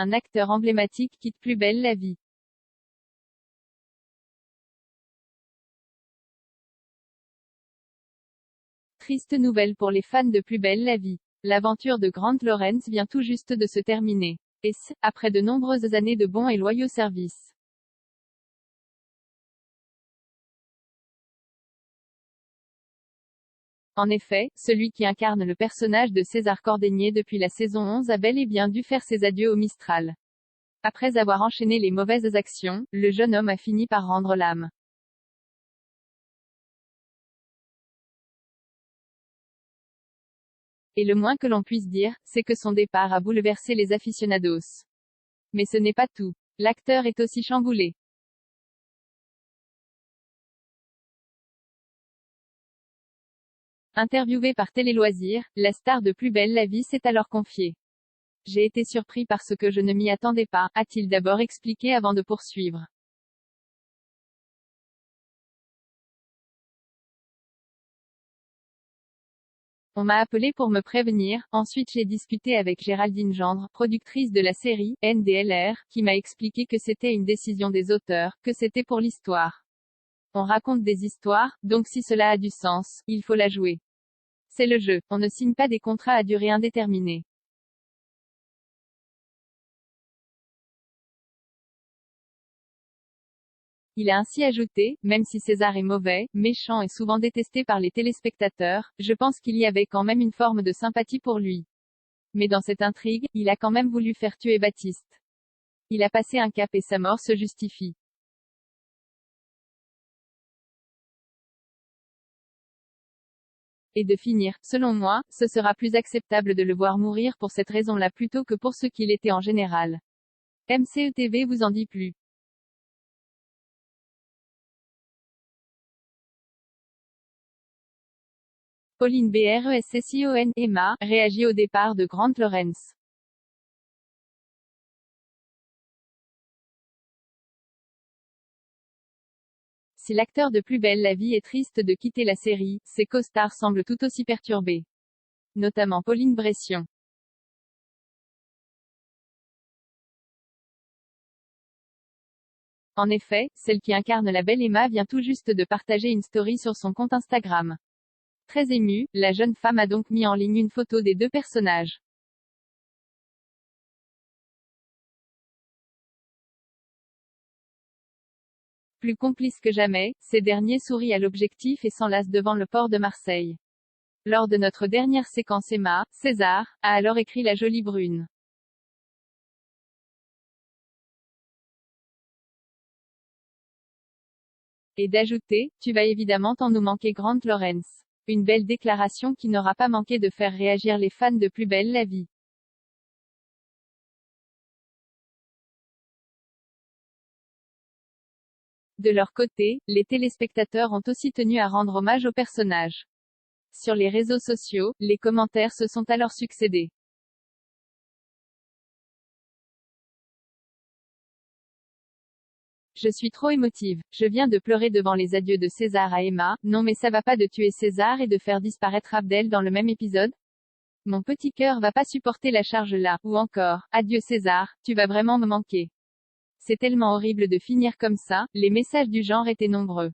un acteur emblématique quitte Plus belle la vie. Triste nouvelle pour les fans de Plus belle la vie. L'aventure de Grant Lawrence vient tout juste de se terminer. Et ce, après de nombreuses années de bons et loyaux services. En effet, celui qui incarne le personnage de César Cordenier depuis la saison 11 a bel et bien dû faire ses adieux au Mistral. Après avoir enchaîné les mauvaises actions, le jeune homme a fini par rendre l'âme. Et le moins que l'on puisse dire, c'est que son départ a bouleversé les aficionados. Mais ce n'est pas tout. L'acteur est aussi chamboulé. Interviewé par Télé Loisirs, la star de Plus belle la vie s'est alors confiée. J'ai été surpris parce que je ne m'y attendais pas, a-t-il d'abord expliqué avant de poursuivre. On m'a appelé pour me prévenir, ensuite j'ai discuté avec Géraldine Gendre, productrice de la série, NDLR, qui m'a expliqué que c'était une décision des auteurs, que c'était pour l'histoire. On raconte des histoires, donc si cela a du sens, il faut la jouer. C'est le jeu, on ne signe pas des contrats à durée indéterminée. Il a ainsi ajouté, même si César est mauvais, méchant et souvent détesté par les téléspectateurs, je pense qu'il y avait quand même une forme de sympathie pour lui. Mais dans cette intrigue, il a quand même voulu faire tuer Baptiste. Il a passé un cap et sa mort se justifie. Et de finir, selon moi, ce sera plus acceptable de le voir mourir pour cette raison-là plutôt que pour ce qu'il était en général. MCETV vous en dit plus. Pauline Bressession Emma, réagit au départ de Grant Lawrence. Si l'acteur de Plus belle la vie est triste de quitter la série, ses co-stars semblent tout aussi perturbés. Notamment Pauline Bression. En effet, celle qui incarne la belle Emma vient tout juste de partager une story sur son compte Instagram. Très émue, la jeune femme a donc mis en ligne une photo des deux personnages. Plus complices que jamais, ces derniers sourient à l'objectif et s'enlacent devant le port de Marseille. Lors de notre dernière séquence Emma, César, a alors écrit la jolie brune. Et d'ajouter, tu vas évidemment tant nous manquer Grant Lawrence. Une belle déclaration qui n'aura pas manqué de faire réagir les fans de Plus belle la vie. De leur côté, les téléspectateurs ont aussi tenu à rendre hommage au personnage. Sur les réseaux sociaux, les commentaires se sont alors succédés. Je suis trop émotive. Je viens de pleurer devant les adieux de César à Emma. Non mais ça va pas de tuer César et de faire disparaître Abdel dans le même épisode? Mon petit cœur va pas supporter la charge là. Ou encore, adieu César, tu vas vraiment me manquer. C'est tellement horrible de finir comme ça, les messages du genre étaient nombreux.